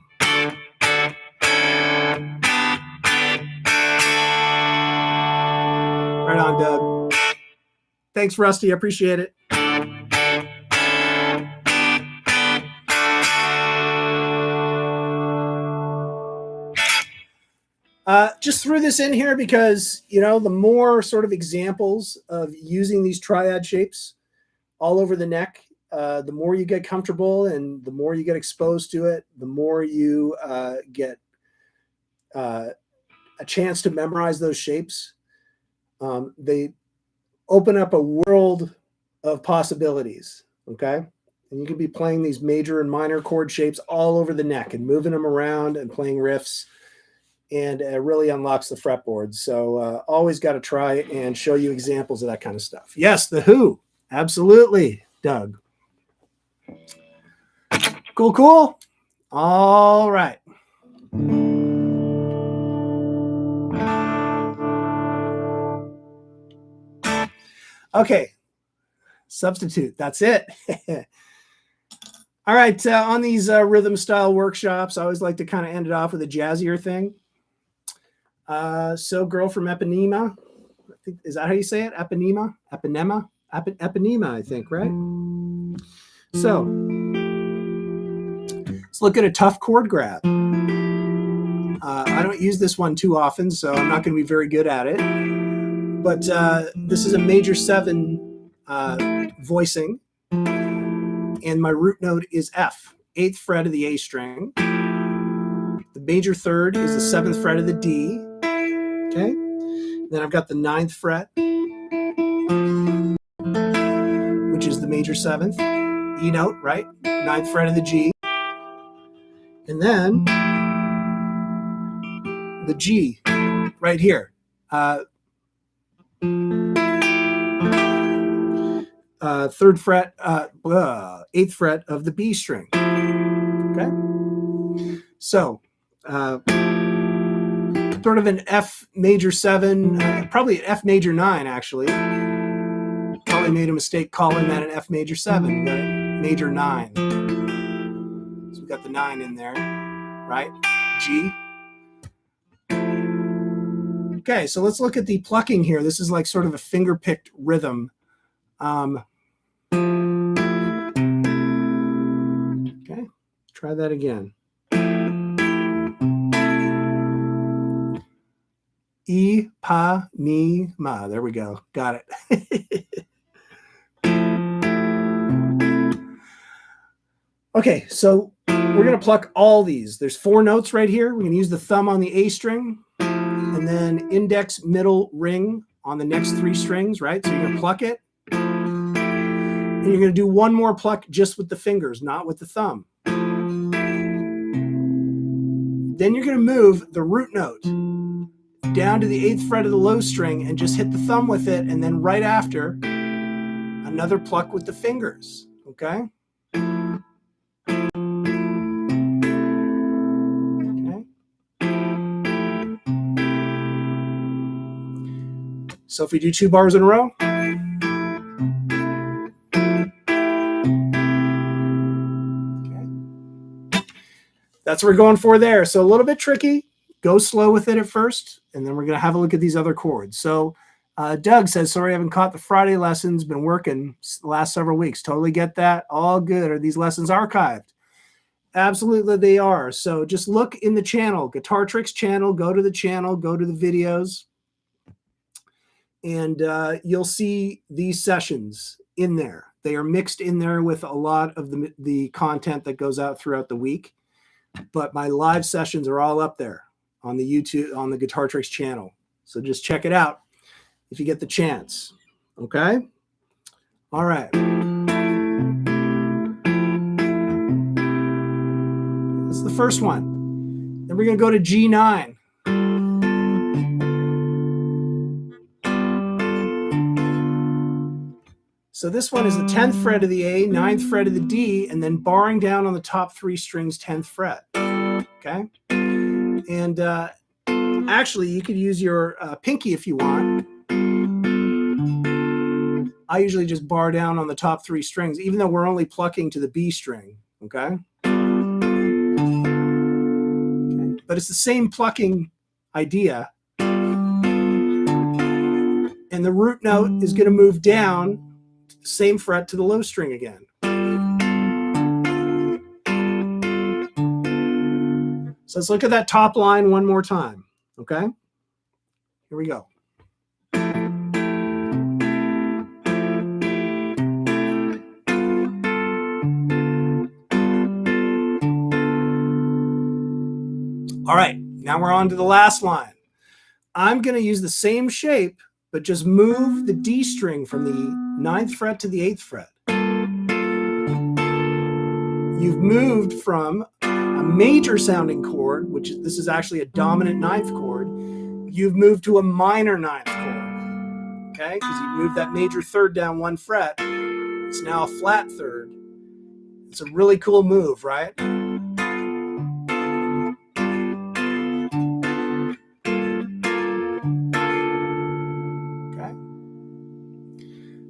Right on, Doug. Thanks, Rusty. I appreciate it. Just threw this in here because, you know, the more sort of examples of using these triad shapes all over the neck, the more you get comfortable and the more you get exposed to it, the more you get a chance to memorize those shapes. They open up a world of possibilities, okay? And you can be playing these major and minor chord shapes all over the neck and moving them around and playing riffs, and it really unlocks the fretboard. So always got to try and show you examples of that kind of stuff. Yes, The Who. Absolutely, Doug. Cool, cool. All right. Okay, substitute. That's it. All right, on these rhythm style workshops, I always like to kind of end it off with a jazzier thing. So Girl from Ipanema, I think, is that how you say it? Ipanema, I think, right? So let's look at a tough chord grab. I don't use this one too often, so I'm not going to be very good at it. But this is a major 7 voicing, and my root note is F, 8th fret of the A string. The major 3rd is the 7th fret of the D. Okay, then I've got the 9th fret, which is the major 7th, E note, right? 9th fret of the G. And then the G right here. 3rd fret, 8th fret of the B string. Okay, so sort of an F major 7, probably an F major 9 actually. Probably made a mistake calling that an F major 7. We got a major 9. So we got the 9 in there, right? G. Okay, so let's look at the plucking here. This is like sort of a finger-picked rhythm. Okay, try that again. E, pa, ni, ma. There we go. Got it. Okay, so we're going to pluck all these. There's 4 notes right here. We're going to use the thumb on the A string and then index, middle, ring on the next 3 strings, right? So you're going to pluck it. And you're going to do one more pluck just with the fingers, not with the thumb. Then you're going to move the root note down to the 8th fret of the low string and just hit the thumb with it. And then right after, another pluck with the fingers, okay? So if we do 2 bars in a row. Okay. That's what we're going for there. So a little bit tricky. Go slow with it at first, and then we're going to have a look at these other chords. So Doug says, sorry, I haven't caught the Friday lessons. Been working the last several weeks. Totally get that. All good. Are these lessons archived? Absolutely, they are. So just look in the channel, Guitar Tricks channel. Go to the channel. Go to the videos. And you'll see these sessions in there. They are mixed in there with a lot of the content that goes out throughout the week. But my live sessions are all up there on the YouTube, on the Guitar Tricks channel. So just check it out if you get the chance. Okay? All right. That's the first one. Then we're going to go to G9. So this one is the 10th fret of the A, 9th fret of the D, and then barring down on the top 3 strings, 10th fret. Okay? And actually, you could use your pinky if you want. I usually just bar down on the top 3 strings, even though we're only plucking to the B string. Okay? But it's the same plucking idea. And the root note is going to move down same fret to the low string again. So let's look at that top line one more time. Okay? Here we go. All right, now we're on to the last line. I'm going to use the same shape, but just move the D string from the 9th fret to the 8th fret. You've moved from a major sounding chord, which this is actually a dominant 9th chord. You've moved to a minor 9th chord, okay? Because you've moved that major 3rd down 1 fret. It's now a flat 3rd. It's a really cool move, right?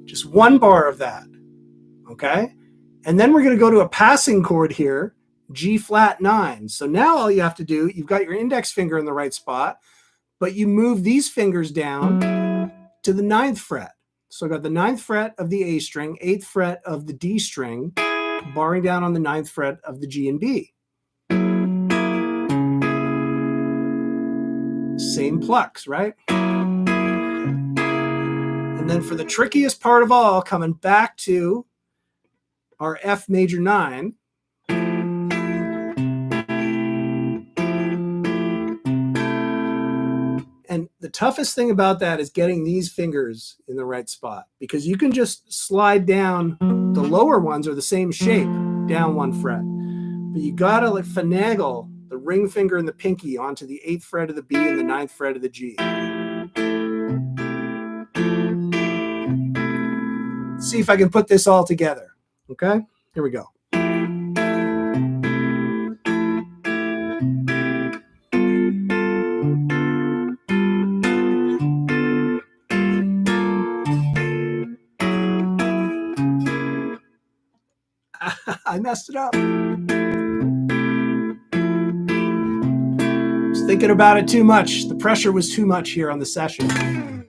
Just 1 bar of that, okay? And then we're going to go to a passing chord here, G flat 9. So now all you have to do, you've got your index finger in the right spot, but you move these fingers down to the 9th fret. So I've got the 9th fret of the A string, 8th fret of the D string, barring down on the 9th fret of the G and B. Same plucks, right? And then for the trickiest part of all, coming back to our F major 9. And the toughest thing about that is getting these fingers in the right spot, because you can just slide down the lower ones are the same shape, down 1 fret. But you gotta like finagle the ring finger and the pinky onto the 8th fret of the B and the 9th fret of the G. See if I can put this all together. Okay, here we go. I messed it up. So Thinking about it too much. The pressure was too much here on the session.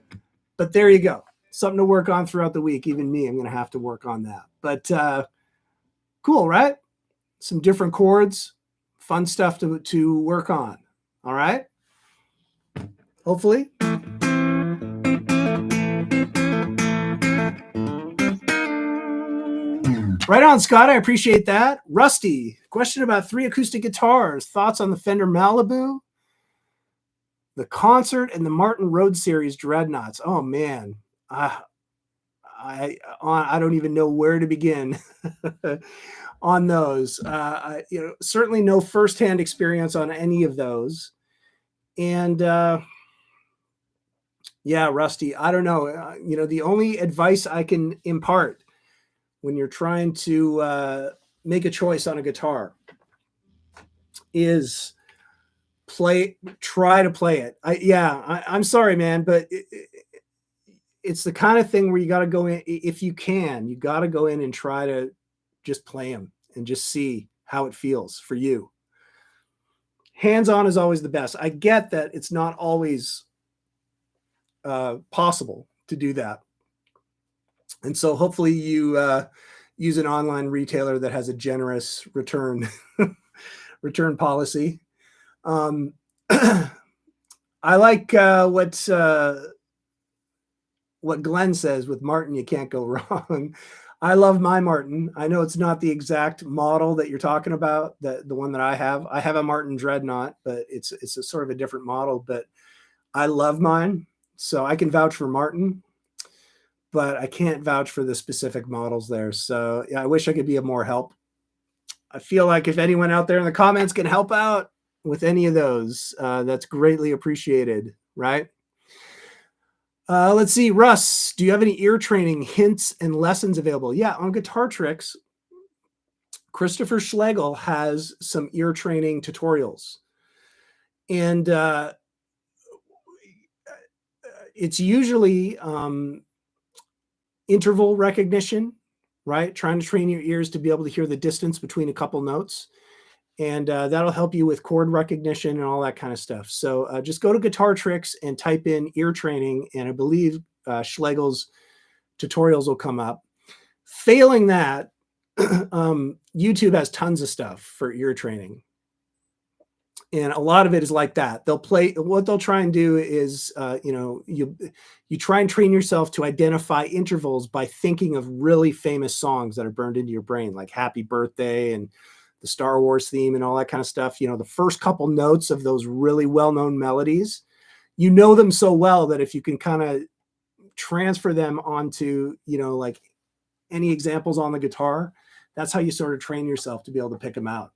But there you go. Something to work on throughout the week. Even me, I'm going to have to work on that. But cool, right? Some different chords, fun stuff to work on. All right? Hopefully. Right on, Scott. I appreciate that. Rusty, question about 3 acoustic guitars. Thoughts on the Fender Malibu, the Concert, and the Martin Road Series Dreadnoughts? Oh, man. I don't even know where to begin on those. Certainly no firsthand experience on any of those. And yeah, Rusty, I don't know. The only advice I can impart when you're trying to make a choice on a guitar is try to play it. I'm sorry, man, but it's the kind of thing where you got to go in. If you can, you got to go in and try to just play them and just see how it feels for you. Hands-on is always the best. I get that it's not always possible to do that. And so hopefully you use an online retailer that has a generous return policy. I like what Glenn says with Martin, you can't go wrong. I love my Martin. I know it's not the exact model that you're talking about, the one that I have. I have a Martin Dreadnought, but it's a sort of a different model, but I love mine. So I can vouch for Martin, but I can't vouch for the specific models there. So yeah, I wish I could be of more help. I feel like if anyone out there in the comments can help out with any of those, that's greatly appreciated, right? Let's see, Russ, do you have any ear training hints and lessons available? Yeah, on Guitar Tricks, Christopher Schlegel has some ear training tutorials. And it's usually interval recognition, right? Trying to train your ears to be able to hear the distance between a couple notes. And that'll help you with chord recognition and all that kind of stuff. So just go to Guitar Tricks and type in ear training, and I believe Schlegel's tutorials will come up. Failing that, YouTube has tons of stuff for ear training. And a lot of it is like that. What they'll try and do is, you try and train yourself to identify intervals by thinking of really famous songs that are burned into your brain, like Happy Birthday and the Star Wars theme and all that kind of stuff. The first couple notes of those really well-known melodies, you know them so well that if you can kind of transfer them onto, like any examples on the guitar, that's how you sort of train yourself to be able to pick them out.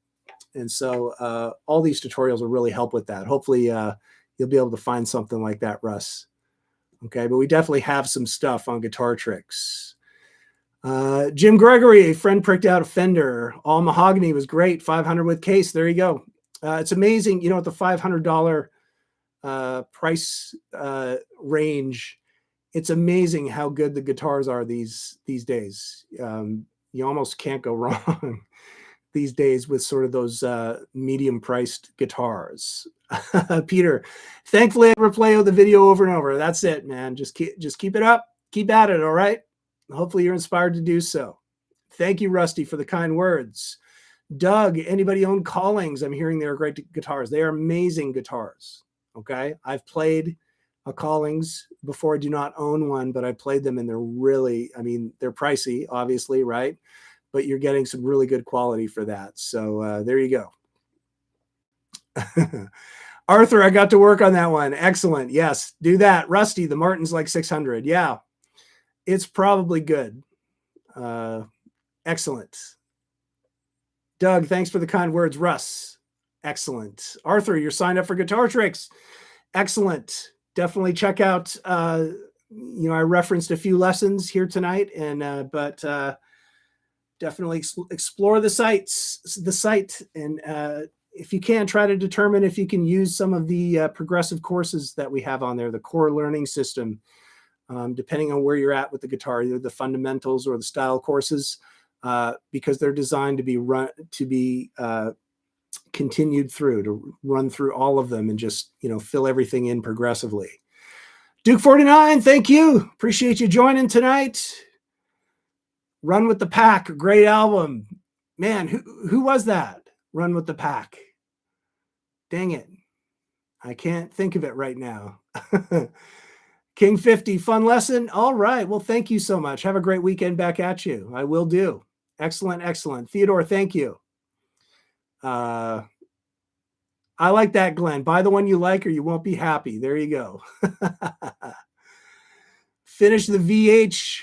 And so all these tutorials will really help with that. Hopefully you'll be able to find something like that, Russ. Okay, but we definitely have some stuff on Guitar Tricks. Jim Gregory, a friend pricked out a Fender. All mahogany was great. 500 with case. There you go. It's amazing. At the $500 price range, it's amazing how good the guitars are these days. You almost can't go wrong these days with sort of those medium priced guitars. Peter, thankfully I replay the video over and over. That's it, man. Just keep it up. Keep at it. All right. Hopefully you're inspired to do so. Thank you, Rusty, for the kind words. Doug, anybody own Callings? I'm hearing they're great guitars. They are amazing guitars. Okay. I've played a Callings before. I do not own one, but I played them and they're really, they're pricey, obviously, right? But you're getting some really good quality for that. So there you go. Arthur, I got to work on that one. Excellent. Yes, do that. Rusty, the Martin's like 600. Yeah, it's probably good. Excellent. Doug, thanks for the kind words. Russ, excellent. Arthur, you're signed up for Guitar Tricks. Excellent. Definitely check out, I referenced a few lessons here tonight, and but definitely explore the site, and if you can, try to determine if you can use some of the progressive courses that we have on there, the core learning system, depending on where you're at with the guitar, either the fundamentals or the style courses, because they're designed to be continued through to run through all of them and just, fill everything in progressively. Duke 49, thank you. Appreciate you joining tonight. Run with the Pack, great album. Man, who was that? Run with the Pack. Dang it. I can't think of it right now. King 50, fun lesson. All right. Well, thank you so much. Have a great weekend back at you. I will do. Excellent, excellent. Theodore, thank you. I like that, Glenn. Buy the one you like or you won't be happy. There you go. Finish the VH,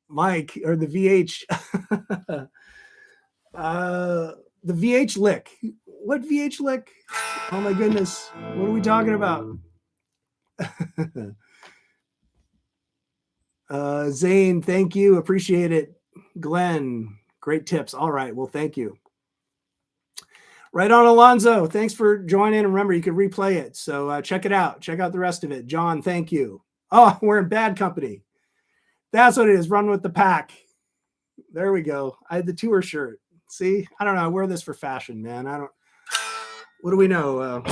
Mike, or the VH. The VH lick. What VH lick? Oh my goodness. What are we talking about? Zane, thank you. Appreciate it. Glenn, great tips. All right. Well, thank you. Right on, Alonzo. Thanks for joining. Remember, you can replay it. So check it out. Check out the rest of it. John, thank you. Oh, we're in bad company. That's what it is. Run with the Pack. There we go. I had the tour shirt. See, I don't know. I wear this for fashion, man. What do we know?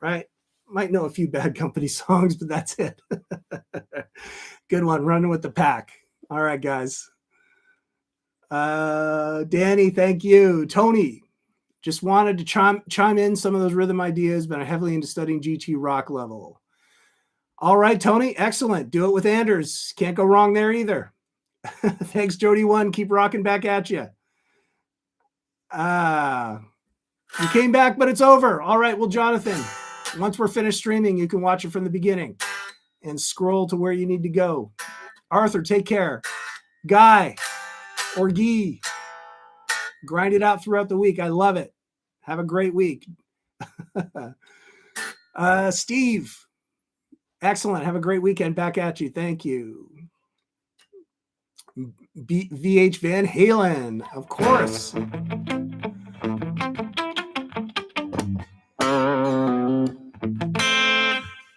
Right. Might know a few Bad Company songs, but that's it. Good one. Running with the Pack. All right, guys. Danny, thank you. Tony, just wanted to chime in some of those rhythm ideas, but I'm heavily into studying GT rock level. All right, Tony, excellent. Do it with Anders. Can't go wrong there either. Thanks, Jody1. Keep rocking back at you. You came back, but it's over. All right, well, Jonathan, once we're finished streaming, you can watch it from the beginning and scroll to where you need to go. Arthur, take care. Guy or Guy, grind it out throughout the week. I love it. Have a great week. Steve, excellent. Have a great weekend. Back at you. Thank you. VH Van Halen, of course.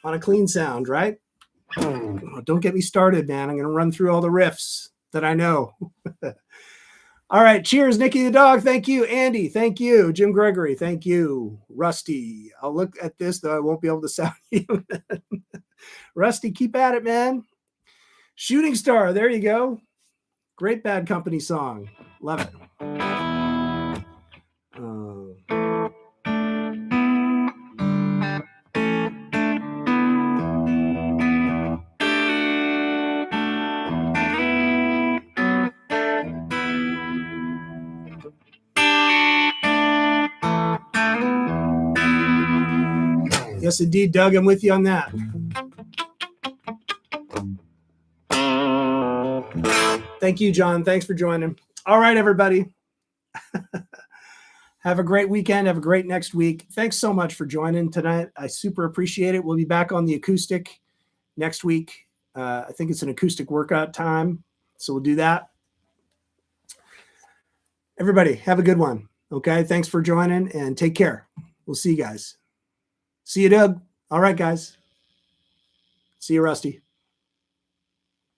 On a clean sound, right? Oh, don't get me started, man. I'm going to run through all the riffs that I know. All right. Cheers, Nikki the dog. Thank you. Andy, thank you. Jim Gregory, thank you. Rusty, I'll look at this, though I won't be able to sound you. Rusty, keep at it, man. Shooting Star, there you go. Great Bad Company song. Love it. Yes, indeed, Doug. I'm with you on that. Thank you, John. Thanks for joining. All right, everybody. Have a great weekend. Have a great next week. Thanks so much for joining tonight. I super appreciate it. We'll be back on the acoustic next week. I think it's an acoustic workout time, so we'll do that. Everybody, have a good one. Okay, thanks for joining, and take care. We'll see you guys. See you, Doug. All right, guys. See you, Rusty.